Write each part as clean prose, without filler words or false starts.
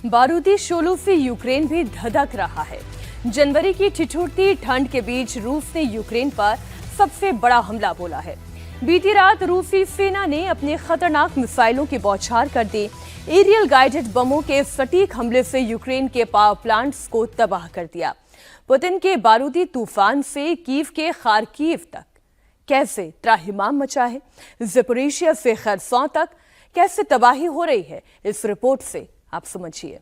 बारूदी शोलों से यूक्रेन भी धधक रहा है। जनवरी की ठिठुरती ठंड के बीच रूस ने यूक्रेन पर सबसे बड़ा हमला बोला है। बीती रात रूसी सेना ने अपने खतरनाक मिसाइलों की बौछार कर दी। एरियल गाइडेड बमों के सटीक हमले से यूक्रेन के पावर प्लांट्स को तबाह कर दिया। पुतिन के बारूदी तूफान से कीव के खार्किव तक कैसे त्राहिमाम मचा है, ज़पोरिशिया से खरसों तक कैसे तबाही हो रही है, इस रिपोर्ट से आप समझिए।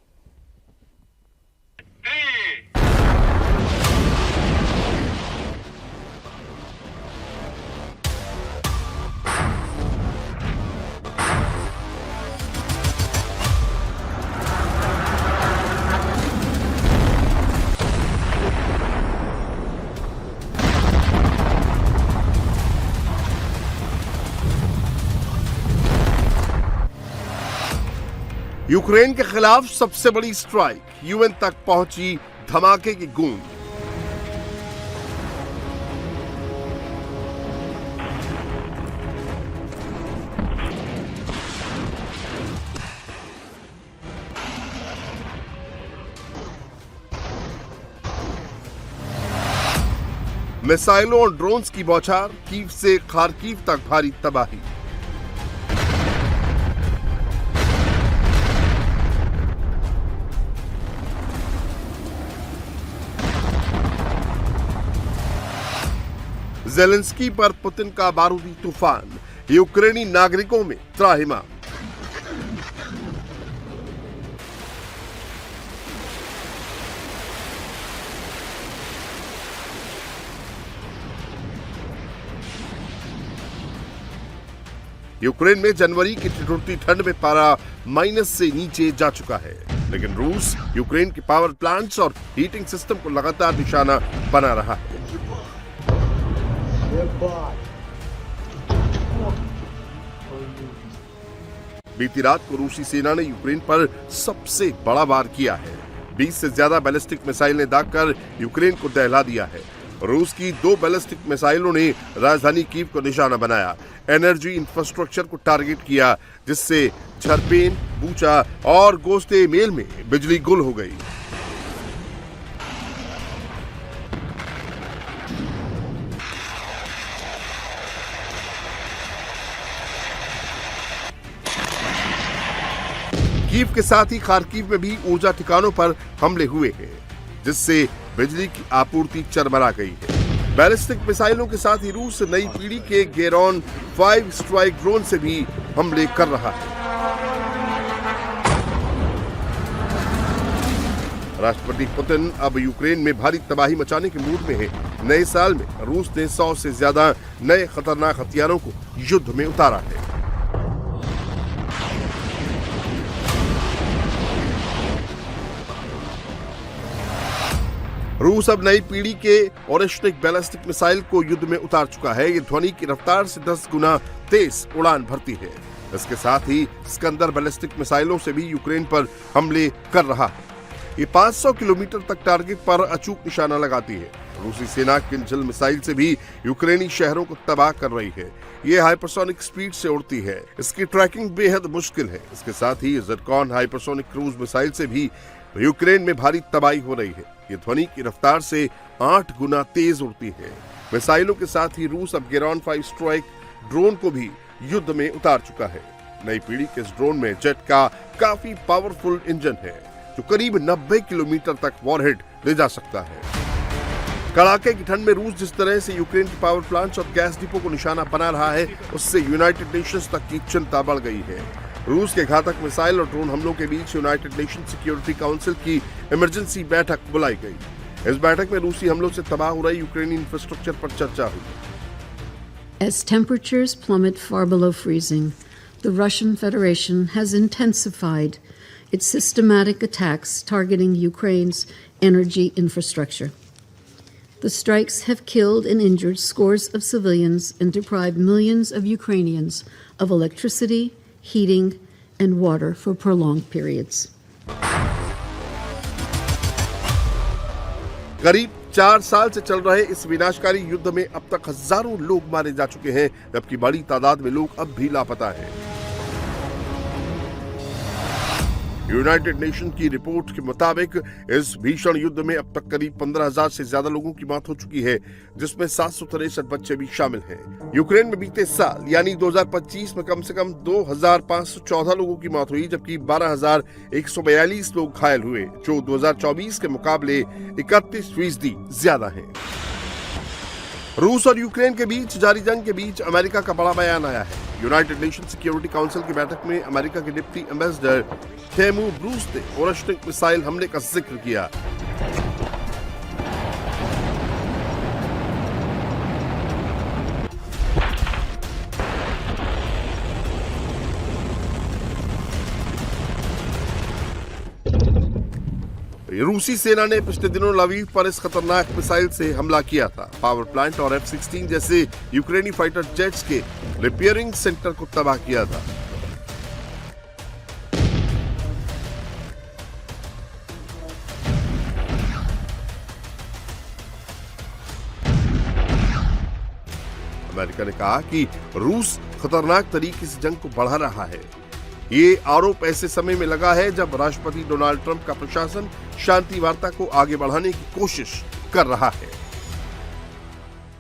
यूक्रेन के खिलाफ सबसे बड़ी स्ट्राइक, यूएन तक पहुंची धमाके की गूंज। मिसाइलों और ड्रोन्स की बौछार, कीव से खार्किव तक भारी तबाही। ज़ेलेंस्की पर पुतिन का बारूदी तूफान, यूक्रेनी नागरिकों में त्राहिमाम। यूक्रेन में जनवरी की ठिठुरती ठंड में पारा माइनस से नीचे जा चुका है, लेकिन रूस यूक्रेन के पावर प्लांट्स और हीटिंग सिस्टम को लगातार निशाना बना रहा है। बीती रात को रूसी सेना ने यूक्रेन पर सबसे बड़ा वार किया है। 20 से ज्यादा बैलिस्टिक मिसाइलें दागकर यूक्रेन को दहला दिया है। रूस की 2 बैलिस्टिक मिसाइलों ने राजधानी कीव को निशाना बनाया, एनर्जी इंफ्रास्ट्रक्चर को टारगेट किया, जिससे झरपेन, बूचा और गोस्ते मेल में बिजली गुल हो गई। कीव के साथ ही खार्किव में भी ऊर्जा ठिकानों पर हमले हुए हैं, जिससे बिजली की आपूर्ति चरमरा गई है। बैलिस्टिक मिसाइलों के साथ ही रूस नई पीढ़ी के गेरॉन 5 स्ट्राइक ड्रोन से भी हमले कर रहा है। राष्ट्रपति पुतिन अब यूक्रेन में भारी तबाही मचाने के मूड में है। नए साल में रूस ने 100 से ज्यादा नए खतरनाक हथियारों को युद्ध में उतारा है। रूस अब नई पीढ़ी के ओरेश्निक बैलिस्टिक मिसाइल को युद्ध में उतार चुका है। ये ध्वनि की रफ्तार से 10 गुना तेज उड़ान भरती है। इसके साथ ही स्कंदर बैलिस्टिक मिसाइलों से भी यूक्रेन पर हमले कर रहा है। ये 500 किलोमीटर तक टारगेट पर अचूक निशाना लगाती है। रूसी सेना किंजल मिसाइल से भी यूक्रेनी शहरों को तबाह कर रही है। ये हाइपरसोनिक स्पीड से उड़ती है, इसकी ट्रैकिंग बेहद मुश्किल है। इसके साथ ही ज़िरकॉन हाइपरसोनिक क्रूज मिसाइल से भी यूक्रेन में भारी तबाही हो रही है। ये ध्वनि की रफ्तार से 8 गुना तेज उड़ती है। मिसाइलों के साथ ही रूस अब गेरॉन 5 स्ट्राइक ड्रोन को भी युद्ध में उतार चुका है। नई पीढ़ी के इस ड्रोन में जेट का काफी पावरफुल इंजन है, जो करीब 90 किलोमीटर तक वॉरहेड ले जा सकता है। कड़ाके की ठंड में रूस जिस तरह से यूक्रेन के पावर प्लांट्स और गैस डिपो को निशाना बना रहा है, उससे यूनाइटेड नेशंस तक की चिंता बढ़ गई है। रूस के घातक मिसाइल और ड्रोन हमलों के बीच यूनाइटेड नेशन सिक्योरिटी काउंसिल की इमरजेंसी बैठक बुलाई गई। इस बैठक में रूसी हमलों से तबाह हो रही यूक्रेनी इंफ्रास्ट्रक्चर पर चर्चा हुई। As temperatures plummet far below freezing, the Russian Federation has intensified its systematic attacks targeting Ukraine's energy infrastructure. The strikes have killed and injured scores of civilians and deprived millions of Ukrainians of electricity, heating, and water for prolonged periods. करीब 4 साल से चल रहे इस विनाशकारी युद्ध में अब तक हजारों लोग मारे जा चुके हैं, जबकि बड़ी तादाद में लोग अब भी लापता हैं। यूनाइटेड नेशन की रिपोर्ट के मुताबिक इस भीषण युद्ध में अब तक करीब 15,000 से ज्यादा लोगों की मौत हो चुकी है, जिसमें 763 बच्चे भी शामिल हैं। यूक्रेन में बीते साल यानी 2025 में कम से कम 2,514 लोगों की मौत हुई, जबकि 12,142 लोग घायल हुए, जो 2024 के मुकाबले 31% ज्यादा है। रूस और यूक्रेन के बीच जारी जंग के बीच अमेरिका का बड़ा बयान आया है। यूनाइटेड नेशन सिक्योरिटी काउंसिल की बैठक में अमेरिका के डिप्टी एम्बेसडर थेमू ब्रूस ने ओरेश्निक मिसाइल हमले का जिक्र किया। रूसी सेना ने पिछले दिनों लवीव पर इस खतरनाक मिसाइल से हमला किया था। पावर प्लांट और F-16 जैसे यूक्रेनी फाइटर जेट्स के रिपेयरिंग सेंटर को तबाह किया था। अमेरिका ने कहा कि रूस खतरनाक तरीके से जंग को बढ़ा रहा है। ये आरोप ऐसे समय में लगा है जब राष्ट्रपति डोनाल्ड ट्रंप का प्रशासन शांति वार्ता को आगे बढ़ाने की कोशिश कर रहा है।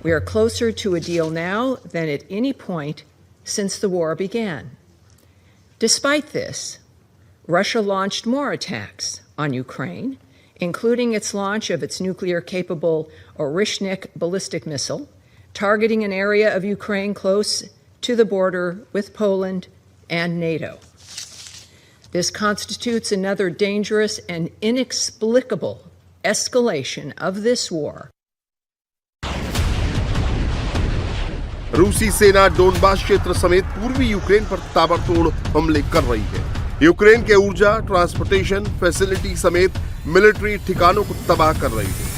We are closer to a deal now than at any point since the war began. Despite this, Russia launched more attacks on Ukraine, including its launch of its nuclear-capable Orishnik ballistic missile, targeting an area of Ukraine close to the border with Poland and NATO. This constitutes another dangerous and inexplicable escalation of this war. रूसी सेना Donbas क्षेत्र समेत पूर्वी Ukraine पर ताबड़तोड़ हमले कर रही है। यूक्रेन के ऊर्जा, ट्रांसपोर्टेशन फैसिलिटी समेत मिलिट्री ठिकानों को तबाह कर रही है।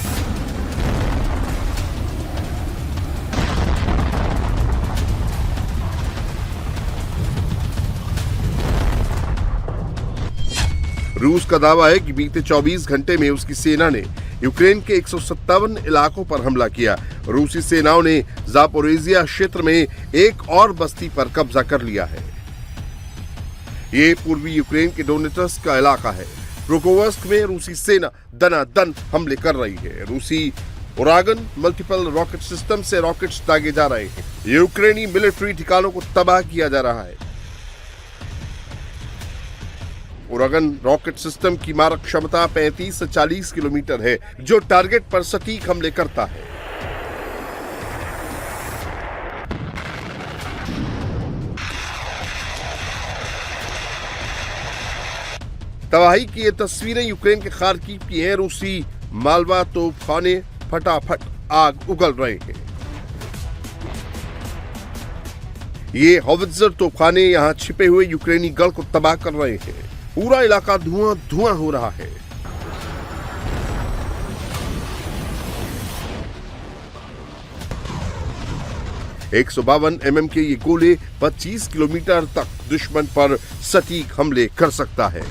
रूस का दावा है कि बीते 24 घंटे में उसकी सेना ने यूक्रेन के 157 इलाकों पर हमला किया। रूसी सेनाओं ने जापोरेजिया क्षेत्र में एक और बस्ती पर कब्जा कर लिया है। ये पूर्वी यूक्रेन के डोनेट्स्क का इलाका है। रोकोवस्क में रूसी सेना दनादन हमले कर रही है। रूसी उरागन मल्टीपल रॉकेट सिस्टम से रॉकेट्स दागे जा रहे हैं। यूक्रेनी मिलिट्री ठिकानों को तबाह किया जा रहा है। उरागन रॉकेट सिस्टम की मारक क्षमता 35 से 40 किलोमीटर है, जो टारगेट पर सटीक हमले करता है। तबाही की ये तस्वीरें यूक्रेन के खार्किव की हैं। रूसी मालवा तोपखाने फटाफट आग उगल रहे हैं। ये हॉवित्जर तोपखाने यहां छिपे हुए यूक्रेनी गढ़ को तबाह कर रहे हैं। पूरा इलाका धुआं धुआं हो रहा है। एक 152 mm के ये गोले 25 किलोमीटर तक दुश्मन पर सटीक हमले कर सकता है।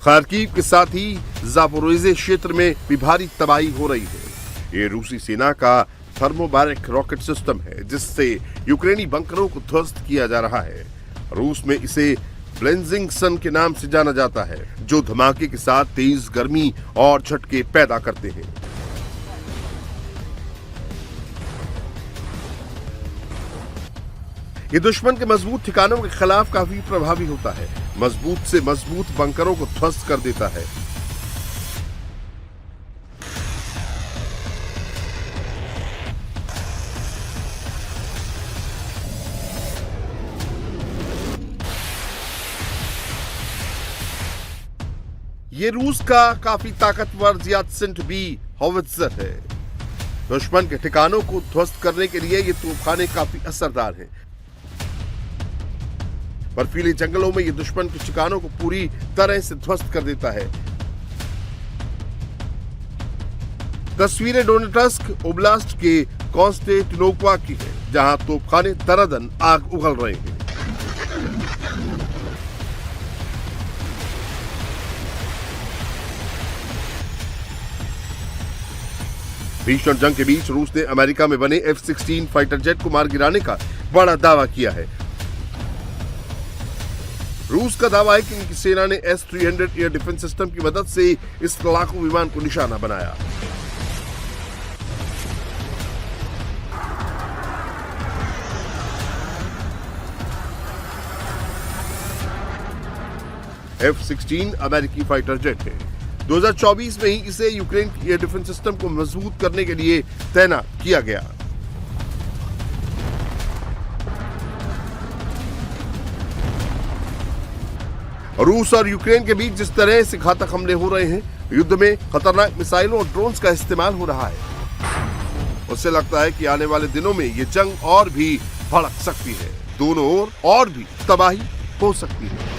खार्किव के साथ ही जापोरोजिया क्षेत्र में भी भारी तबाही हो रही है। ये रूसी सेना का थर्मोबारिक रॉकेट सिस्टम है, जिससे यूक्रेनी बंकरों को ध्वस्त किया जा रहा है। रूस में इसे ब्लेंजिंग सन के नाम से जाना जाता है, जो धमाके के साथ तेज गर्मी और झटके पैदा करते हैं। ये दुश्मन के मजबूत ठिकानों के खिलाफ काफी प्रभावी होता है। मजबूत से मजबूत बंकरों को ध्वस्त कर देता है। ये रूस का काफी ताकतवर ज़ियादसिंट बी हॉवित्जर है। दुश्मन के ठिकानों को ध्वस्त करने के लिए ये तोपखाने काफी असरदार हैं। बर्फीले जंगलों में ये दुश्मन के ठिकानों को पूरी तरह से ध्वस्त कर देता है। तस्वीरें डोनेट्स्क ओब्लास्ट के कॉन्स्टेंटिनोपल की है, जहां तोपखाने दनादन आग उगल रहे हैं। भीषण जंग के बीच रूस ने अमेरिका में बने F-16 फाइटर जेट को मार गिराने का बड़ा दावा किया है। रूस का दावा है कि उनकी सेना ने S-300 एयर डिफेंस सिस्टम की मदद से इस लड़ाकू विमान को निशाना बनाया। F-16 अमेरिकी फाइटर जेट है। 2024 में ही इसे यूक्रेन की एयर डिफेंस सिस्टम को मजबूत करने के लिए तैनात किया गया। रूस और यूक्रेन के बीच जिस तरह से घातक हमले हो रहे हैं, युद्ध में खतरनाक मिसाइलों और ड्रोन्स का इस्तेमाल हो रहा है, उससे लगता है कि आने वाले दिनों में ये जंग और भी भड़क सकती है। दोनों ओर और भी तबाही हो सकती है।